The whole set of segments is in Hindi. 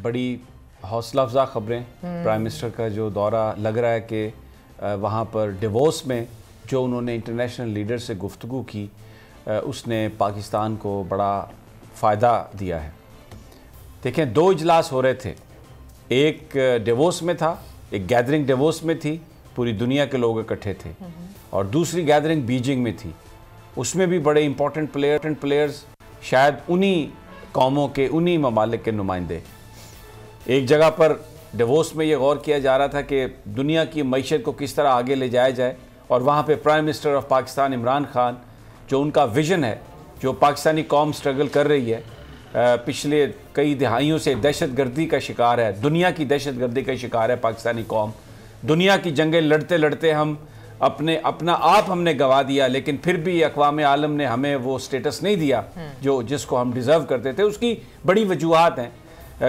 बड़ी हौसला अफजा खबरें। प्राइम मिनिस्टर का जो दौरा लग रहा है कि वहाँ पर डिवोर्स में जो उन्होंने इंटरनेशनल लीडर से गुफ्तगू की उसने पाकिस्तान को बड़ा फ़ायदा दिया है। देखें, 2 इजलास हो रहे थे, एक डिवोर्स में था, एक गैदरिंग डिवोर्स में थी, पूरी दुनिया के लोग इकट्ठे थे, और दूसरी गैदरिंग बीजिंग में थी। उसमें भी बड़े इंपॉर्टेंट प्लेयर्स शायद उन्हीं कौमों के, उन्हीं ममालिक के नुमाइंदे। एक जगह पर डिवोर्स में ये गौर किया जा रहा था कि दुनिया की मईशत को किस तरह आगे ले जाया जाए, और वहाँ पे prime minister of Pakistan Imran Khan, जो उनका विज़न है, जो पाकिस्तानी कौम स्ट्रगल कर रही है, पिछले कई दहाइयों से दहशतगर्दी का शिकार है, दुनिया की दहशतगर्दी का शिकार है पाकिस्तानी कौम। दुनिया की जंगें लड़ते लड़ते हम अपना आप हमने गंवा दिया, लेकिन फिर भी अक़वाम आलम ने हमें वो स्टेटस नहीं दिया जो जिसको हम डिज़र्व करते थे। उसकी बड़ी वजूहात हैं,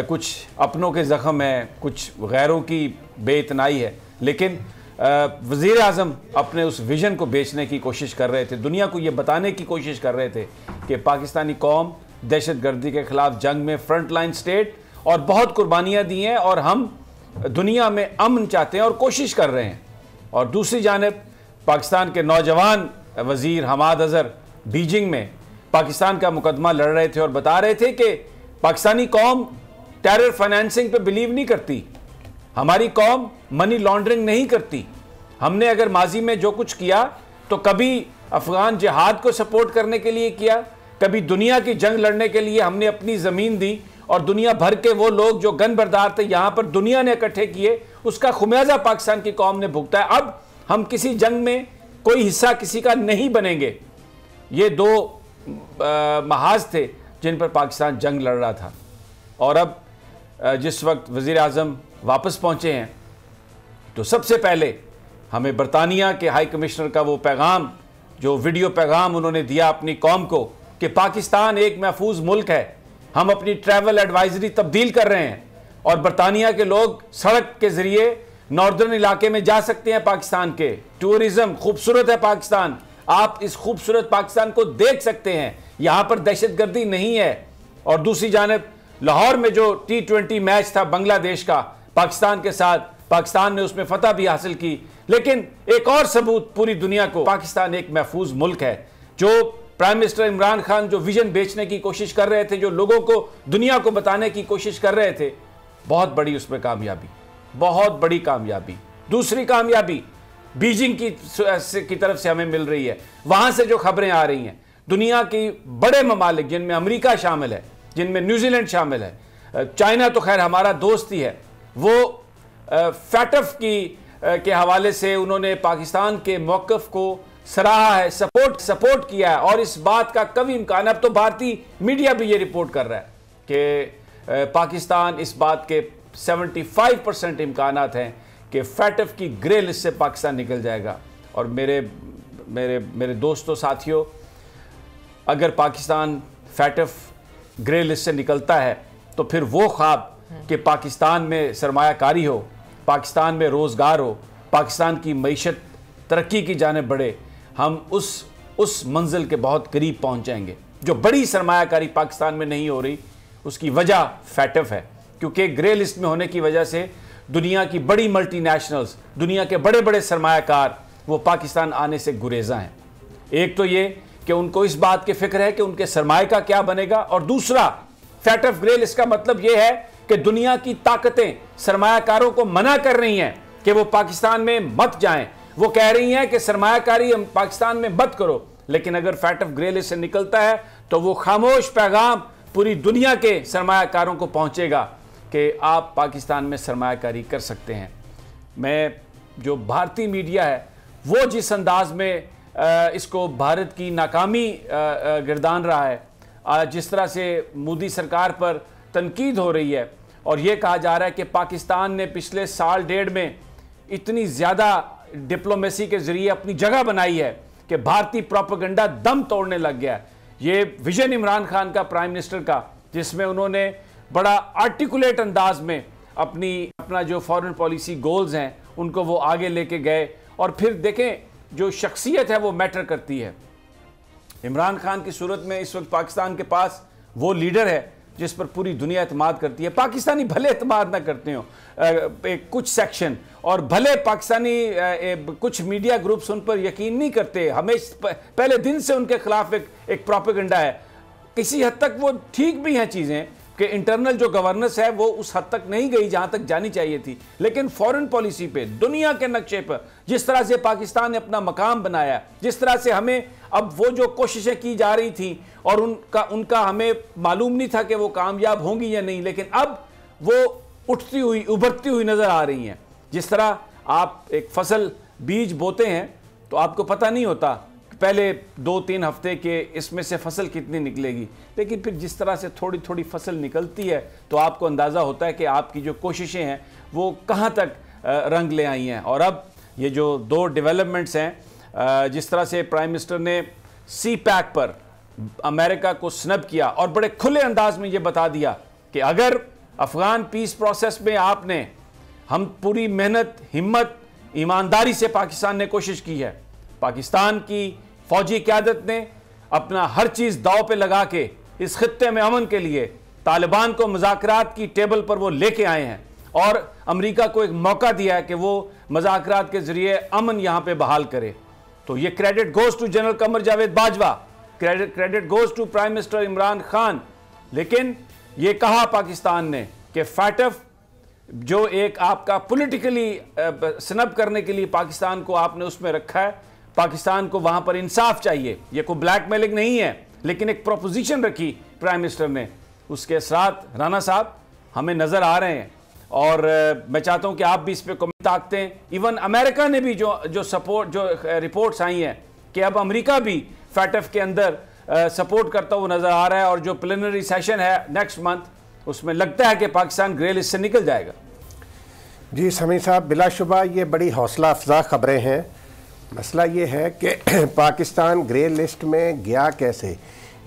कुछ अपनों के ज़ख्म हैं, कुछ गैरों की बेइतनाई है, लेकिन वज़ीर आज़म अपने उस विज़न को बेचने की कोशिश कर रहे थे, दुनिया को ये बताने की कोशिश कर रहे थे कि पाकिस्तानी कौम दहशतगर्दी के ख़िलाफ़ जंग में फ्रंट लाइन स्टेट और बहुत कुर्बानियाँ दी हैं, और हम दुनिया में अमन चाहते हैं और कोशिश कर रहे हैं। और दूसरी जानिब पाकिस्तान के नौजवान वज़ीर हमाद अज़हर बीजिंग में पाकिस्तान का मुकदमा लड़ रहे थे और बता रहे थे कि पाकिस्तानी कौम टेरर फाइनेंसिंग पे बिलीव नहीं करती, हमारी कौम मनी लॉन्ड्रिंग नहीं करती। हमने अगर माजी में जो कुछ किया तो कभी अफ़गान जिहाद को सपोर्ट करने के लिए किया, कभी दुनिया की जंग लड़ने के लिए हमने अपनी ज़मीन दी, और दुनिया भर के वो लोग जो गन बरदार थे यहाँ पर दुनिया ने इकट्ठे किए, उसका खुमियाजा पाकिस्तान की कौम ने भुगता है। अब हम किसी जंग में कोई हिस्सा किसी का नहीं बनेंगे। ये 2 महाज थे जिन पर पाकिस्तान जंग लड़ रहा था। और अब जिस वक्त वज़ीर आज़म वापस पहुँचे हैं तो सबसे पहले हमें बरतानिया के हाई कमिश्नर का वो पैगाम, जो वीडियो पैगाम उन्होंने दिया अपनी कौम को कि पाकिस्तान एक महफूज मुल्क है, हम अपनी ट्रैवल एडवाइजरी तब्दील कर रहे हैं और बरतानिया के लोग सड़क के ज़रिए नॉर्दर्न इलाके में जा सकते हैं। पाकिस्तान के टूरिज़म खूबसूरत है पाकिस्तान, आप इस खूबसूरत पाकिस्तान को देख सकते हैं, यहाँ पर दहशतगर्दी नहीं है। और दूसरी जानिब लाहौर में जो T20 मैच था बांग्लादेश का पाकिस्तान के साथ, पाकिस्तान ने उसमें फतह भी हासिल की, लेकिन एक और सबूत पूरी दुनिया को पाकिस्तान एक महफूज मुल्क है। जो प्राइम मिनिस्टर इमरान खान जो विजन बेचने की कोशिश कर रहे थे, जो लोगों को दुनिया को बताने की कोशिश कर रहे थे, बहुत बड़ी उसमें कामयाबी, बहुत बड़ी कामयाबी। दूसरी कामयाबी बीजिंग की तरफ से हमें मिल रही है। वहां से जो खबरें आ रही हैं, दुनिया की बड़े ममालिक जिनमें अमेरिका शामिल है, जिनमें न्यूजीलैंड शामिल है, चाइना तो खैर हमारा दोस्त ही है, वो फैटफ के हवाले से उन्होंने पाकिस्तान के मौक़िफ़ को सराहा है, सपोर्ट किया है। और इस बात का कभी इम्कान, अब तो भारतीय मीडिया भी ये रिपोर्ट कर रहा है कि पाकिस्तान, इस बात के 75% इम्कानात हैं कि फैटफ की ग्रे लिस्ट से पाकिस्तान निकल जाएगा। और मेरे दोस्तों, साथियों, अगर पाकिस्तान फैटफ ग्रे लिस्ट से निकलता है तो फिर वो ख्वाब कि पाकिस्तान में सरमायाकारी हो, पाकिस्तान में रोज़गार हो, पाकिस्तान की मईशत तरक्की की जाने बढ़े, हम उस मंजिल के बहुत करीब पहुंच जाएंगे। जो बड़ी सरमायाकारी पाकिस्तान में नहीं हो रही, उसकी वजह फैटफ है, क्योंकि ग्रे लिस्ट में होने की वजह से दुनिया की बड़ी मल्टीनेशनल्स, दुनिया के बड़े बड़े सरमायाकार वो पाकिस्तान आने से गुरेज़ा हैं। एक तो ये कि उनको इस बात की फिक्र है कि उनके सरमाए का क्या बनेगा, और दूसरा फैटफ ग्रे लिस्ट का मतलब ये है कि दुनिया की ताकतें सरमायाकारों को मना कर रही हैं कि वो पाकिस्तान में मत जाएं। वो कह रही हैं कि सरमायाकारी हम पाकिस्तान में मत करो, लेकिन अगर फैटफ ग्रे लिस्ट से निकलता है तो वो खामोश पैगाम पूरी दुनिया के सरमायाकारों को पहुंचेगा कि आप पाकिस्तान में सरमायाकारी कर सकते हैं। मैं जो भारतीय मीडिया है वो जिस अंदाज में इसको भारत की नाकामी गिरदान रहा है, जिस तरह से मोदी सरकार पर तनकीद हो रही है और ये कहा जा रहा है कि पाकिस्तान ने पिछले साल डेढ़ में इतनी ज़्यादा डिप्लोमेसी के ज़रिए अपनी जगह बनाई है कि भारतीय प्रोपेगेंडा दम तोड़ने लग गया है। ये विजन इमरान खान का, प्राइम मिनिस्टर का, जिसमें उन्होंने बड़ा आर्टिकुलेट अंदाज में अपना जो फॉरेन पॉलिसी गोल्स हैं उनको वो आगे लेके गए। और फिर देखें, जो शख्सियत है वो मैटर करती है। इमरान खान की सूरत में इस वक्त पाकिस्तान के पास वो लीडर है जिस पर पूरी दुनिया एतमाद करती है। पाकिस्तानी भले एतमाद ना करते हो कुछ सेक्शन, और भले पाकिस्तानी कुछ मीडिया ग्रुप्स उन पर यकीन नहीं करते, हमेशा पहले दिन से उनके खिलाफ एक प्रोपेगेंडा है। किसी हद तक वो ठीक भी हैं चीज़ें कि इंटरनल जो गवर्नेंस है वो उस हद तक नहीं गई जहां तक जानी चाहिए थी, लेकिन फॉरेन पॉलिसी पे, दुनिया के नक्शे पर जिस तरह से पाकिस्तान ने अपना मकाम बनाया, जिस तरह से हमें अब वो जो कोशिशें की जा रही थी और उनका हमें मालूम नहीं था कि वो कामयाब होंगी या नहीं, लेकिन अब वो उठती हुई उभरती हुई नज़र आ रही हैं। जिस तरह आप एक फसल बीज बोते हैं तो आपको पता नहीं होता पहले 2-3 हफ्ते के इसमें से फसल कितनी निकलेगी, लेकिन फिर जिस तरह से थोड़ी थोड़ी फसल निकलती है तो आपको अंदाज़ा होता है कि आपकी जो कोशिशें हैं वो कहाँ तक रंग ले आई हैं। और अब ये जो 2 डेवलपमेंट्स हैं, जिस तरह से प्राइम मिनिस्टर ने CPAC पर अमेरिका को स्नब किया और बड़े खुले अंदाज में ये बता दिया कि अगर अफ़गान पीस प्रोसेस में हम पूरी मेहनत, हिम्मत, ईमानदारी से पाकिस्तान ने कोशिश की है, पाकिस्तान की फौजी क़यादत ने अपना हर चीज़ दाव पे लगा के इस खित्ते में अमन के लिए तालिबान को मुज़ाकरात की टेबल पर वो लेके आए हैं और अमेरिका को एक मौका दिया है कि वो मुज़ाकरात के ज़रिए अमन यहाँ पे बहाल करे। तो ये credit goes to general Qamar Javed Bajwa, credit goes to prime minister Imran Khan. लेकिन ये कहा पाकिस्तान ने कि फैटफ जो एक आपका पॉलिटिकली स्नब करने के लिए पाकिस्तान को आपने उसमें रखा है, पाकिस्तान को वहां पर इंसाफ चाहिए। ये कोई ब्लैकमेलिंग नहीं है, लेकिन एक प्रोपोजिशन रखी प्राइम मिनिस्टर ने, उसके असरात राना साहब हमें नज़र आ रहे हैं। और मैं चाहता हूं कि आप भी इस पर कमेंट ताकते हैं। इवन अमेरिका ने भी जो सपोर्ट, जो रिपोर्ट्स आई हैं कि अब अमेरिका भी फैटफ के अंदर सपोर्ट करता हुआ नज़र आ रहा है, और जो प्लेनरी सेशन है नेक्स्ट मंथ उसमें लगता है कि पाकिस्तान ग्रे लिस्ट से निकल जाएगा। जी समी साहब, बिलाशुबा ये बड़ी हौसला अफजा खबरें हैं। मसला ये है कि पाकिस्तान ग्रे लिस्ट में गया कैसे,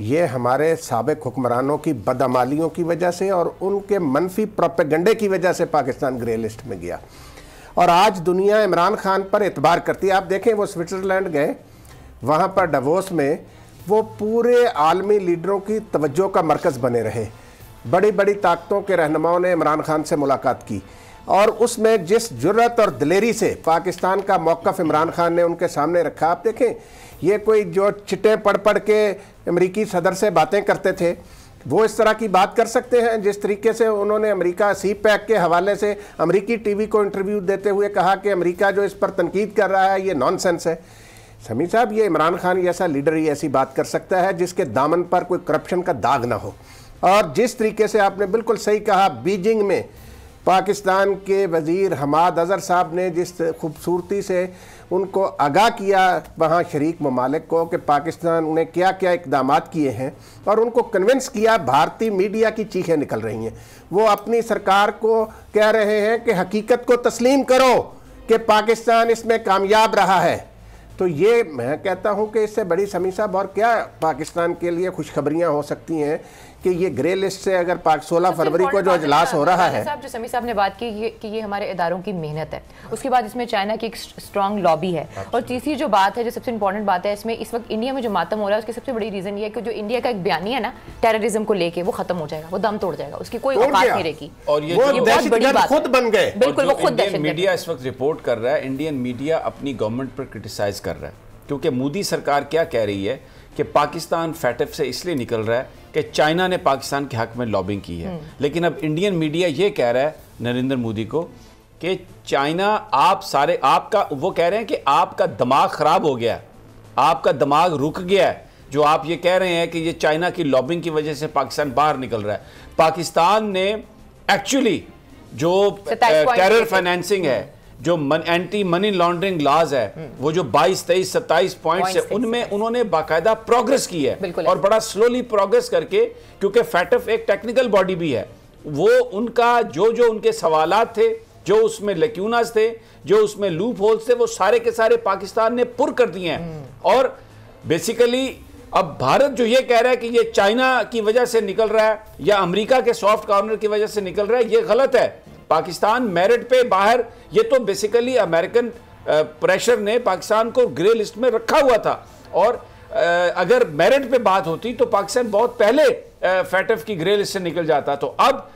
ये हमारे साबिक हुक्मरानों की बदअमालियों की वजह से और उनके मनफी प्रोपेगेंडे की वजह से पाकिस्तान ग्रे लिस्ट में गया। और आज दुनिया इमरान खान पर एतबार करती है। आप देखें वो स्विट्ज़रलैंड गए, वहाँ पर डावोस में वो पूरे आलमी लीडरों की तवज्जो का मरकज़ बने रहे। बड़ी बड़ी ताकतों के रहनुमाओं ने इमरान खान से मुलाकात की और उसमें जिस जुर्रत और दिलेरी से पाकिस्तान का मौक़िफ़ इमरान खान ने उनके सामने रखा, आप देखें ये कोई जो चिट्टे पढ़ पढ़ के अमेरिकी सदर से बातें करते थे वो इस तरह की बात कर सकते हैं। जिस तरीके से उन्होंने अमेरिका CPAC के हवाले से अमेरिकी TV को इंटरव्यू देते हुए कहा कि अमेरिका जो इस पर तनकीद कर रहा है ये नॉनसेंस है। समी साहब, ये इमरान खान जैसा लीडर ही ऐसी बात कर सकता है जिसके दामन पर कोई करप्शन का दाग ना हो। और जिस तरीके से आपने बिल्कुल सही कहा, बीजिंग में पाकिस्तान के वज़ीर हमाद अज़हर साहब ने जिस खूबसूरती से उनको आगाह किया वहाँ शरीक ममालिक को कि पाकिस्तान ने क्या क्या इक़दाम किए हैं, और उनको कन्विंस किया, भारतीय मीडिया की चीखें निकल रही हैं। वो अपनी सरकार को कह रहे हैं कि हकीकत को तस्लीम करो कि पाकिस्तान इसमें कामयाब रहा है। तो ये मैं कहता हूँ कि इससे बड़ी समी साहब और क्या पाकिस्तान के लिए खुशखबरियाँ हो सकती हैं कि ये ग्रे लिस्ट से अगर 16 फरवरी को जो इजलास हो रहा है। साहब, जो समी साहब ने बात की कि ये हमारे इदारों की मेहनत है, उसके बाद इसमें चाइना की एक स्ट्रॉन्ग लॉबी है, और तीसरी जो बात है, जो सबसे इंपॉर्टेंट बात है इसमें, इस वक्त इंडिया में जो मातम हो रहा है उसकी सबसे बड़ी रीजन ये है कि जो इंडिया का एक बयानी है ना टेररिज्म को लेके, वो खत्म हो जाएगा, वो दम तोड़ जाएगा, उसकी कोई औकात नहीं रहेगी। और ये बहुत बड़ी बात खुद बन गए। बिल्कुल, वो खुद मीडिया इस वक्त रिपोर्ट कर रहा है, इंडियन मीडिया अपनी गवर्नमेंट पर क्रिटिसाइज कर रहा है, क्योंकि मोदी सरकार क्या कह रही है कि पाकिस्तान फैटफ से इसलिए निकल रहा है कि चाइना ने पाकिस्तान के हक में लॉबिंग की है। लेकिन अब इंडियन मीडिया ये कह रहा है नरेंद्र मोदी को कि चाइना आपका वो कह रहे हैं कि आपका दिमाग खराब हो गया, आपका दिमाग रुक गया है, जो आप ये कह रहे हैं कि ये चाइना की लॉबिंग की वजह से पाकिस्तान बाहर निकल रहा है। पाकिस्तान ने एक्चुअली जो टेरर फाइनेंसिंग है, जो एंटी मनी लॉन्ड्रिंग लॉज है, वो जो 22, 23, 27 पॉइंट्स है, उनमें उन्होंने बाकायदा प्रोग्रेस की है, और बड़ा स्लोली प्रोग्रेस करके, क्योंकि फैटफ एक टेक्निकल बॉडी भी है, वो उनका जो उनके सवालात थे, जो उसमें लेक्यूनास थे, जो उसमें लूप होल्स थे, वो सारे के सारे पाकिस्तान ने पुर कर दिए हैं। और बेसिकली अब भारत जो ये कह रहा है कि ये चाइना की वजह से निकल रहा है या अमेरिका के सॉफ्ट कॉर्नर की वजह से निकल रहा है, ये गलत है। पाकिस्तान मेरिट पे बाहर, ये तो बेसिकली अमेरिकन प्रेशर ने पाकिस्तान को ग्रे लिस्ट में रखा हुआ था, और अगर मेरिट पे बात होती तो पाकिस्तान बहुत पहले फैटफ की ग्रे लिस्ट से निकल जाता। तो अब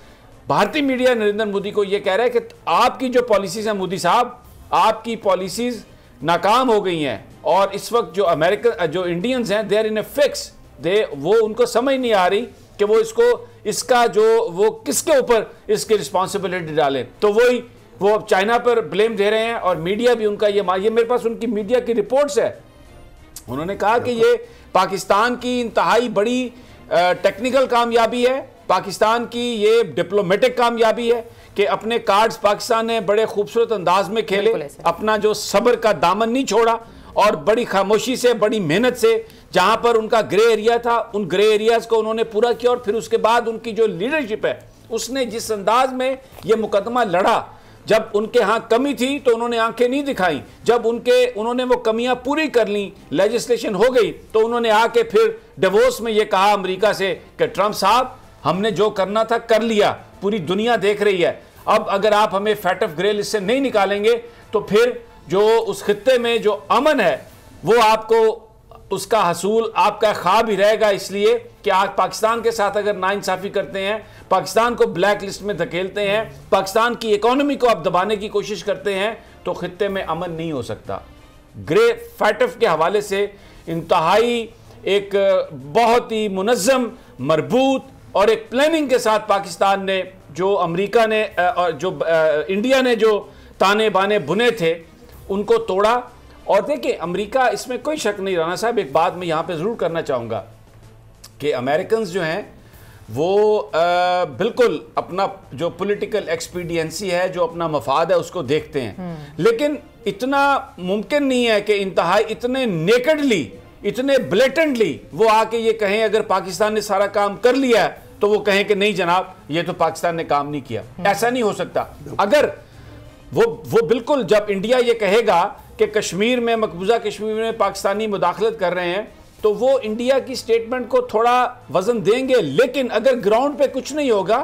भारतीय मीडिया नरेंद्र मोदी को यह कह रहा है कि आपकी जो पॉलिसीज है मोदी साहब, आपकी पॉलिसीज नाकाम हो गई हैं और इस वक्त जो अमेरिकन जो इंडियंस हैं they are in a fix, वो उनको समझ नहीं आ रही कि वो इसका जो वो किसके ऊपर इसकी रिस्पॉन्सिबिलिटी डालें। तो वो चाइना पर ब्लेम दे रहे हैं और मीडिया भी उनका ये मेरे पास उनकी मीडिया की रिपोर्ट्स है। उन्होंने कहा कि ये पाकिस्तान की इंतहाई बड़ी टेक्निकल कामयाबी है, पाकिस्तान की ये डिप्लोमेटिक कामयाबी है कि अपने कार्ड्स पाकिस्तान ने बड़े खूबसूरत अंदाज में खेले, अपना जो सब्र का दामन नहीं छोड़ा और बड़ी खामोशी से, बड़ी मेहनत से जहां पर उनका ग्रे एरिया था उन ग्रे एरियाज को उन्होंने पूरा किया। और फिर उसके बाद उनकी जो लीडरशिप है उसने जिस अंदाज में ये मुकदमा लड़ा, जब उनके यहाँ कमी थी तो उन्होंने आंखें नहीं दिखाई, जब उन्होंने वो कमियां पूरी कर ली, लेजिस्लेशन हो गई, तो उन्होंने आके फिर डिवोर्स में ये कहा अमेरिका से कि ट्रंप साहब हमने जो करना था कर लिया, पूरी दुनिया देख रही है, अब अगर आप हमें फैटफ ग्रे लिस्ट से नहीं निकालेंगे तो फिर जो उस खित्ते में जो अमन है वो आपको उसका हसूल आपका ख्वाब ही रहेगा। इसलिए कि आज पाकिस्तान के साथ अगर नाइंसाफी करते हैं, पाकिस्तान को ब्लैक लिस्ट में धकेलते हैं, पाकिस्तान की इकोनॉमी को आप दबाने की कोशिश करते हैं तो खित्ते में अमन नहीं हो सकता। ग्रे फैटफ के हवाले से इंतहाई एक बहुत ही मुनज़्ज़म, मरबूत और एक प्लानिंग के साथ पाकिस्तान ने जो अमेरिका ने और जो इंडिया ने जो ताने बाने बुने थे उनको तोड़ा। और देखिए अमेरिका, इसमें कोई शक नहीं, राना साहब एक बात मैं यहाँ पे ज़रूर करना चाहूँगा कि अमेरिकन्स जो हैं वो बिल्कुल अपना जो पॉलिटिकल एक्सपीडियंसी है, जो अपना मफाद है उसको देखते हैं, लेकिन इतना मुमकिन नहीं है कि इंतहाई इतने नेकेडली, इतने ब्लेटेंटली वो आके ये कहें अगर पाकिस्तान ने सारा काम कर लिया है तो वो कहें कि नहीं जनाब ये तो पाकिस्तान ने काम नहीं किया। ऐसा नहीं हो सकता। अगर वो बिल्कुल, जब इंडिया ये कहेगा कि कश्मीर में, मकबूजा कश्मीर में पाकिस्तानी मुदाखलत कर रहे हैं तो वो इंडिया की स्टेटमेंट को थोड़ा वजन देंगे, लेकिन अगर ग्राउंड पे कुछ नहीं होगा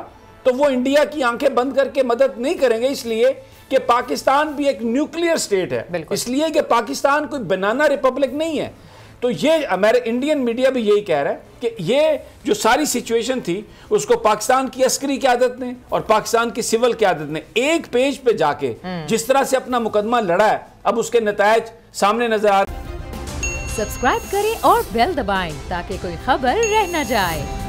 तो वो इंडिया की आंखें बंद करके मदद नहीं करेंगे, इसलिए कि पाकिस्तान भी एक न्यूक्लियर स्टेट है, इसलिए कि पाकिस्तान कोई बनाना रिपब्लिक नहीं है। तो ये इंडियन मीडिया भी यही कह रहा है कि ये जो सारी सिचुएशन थी उसको पाकिस्तान की अस्करी क़यादत ने और पाकिस्तान की सिविल क़यादत ने एक पेज पे जाके जिस तरह से अपना मुकदमा लड़ा है, अब उसके नतायज सामने नजर आ रहे। सब्सक्राइब करें और बेल दबाएं ताकि कोई खबर रह न जाए।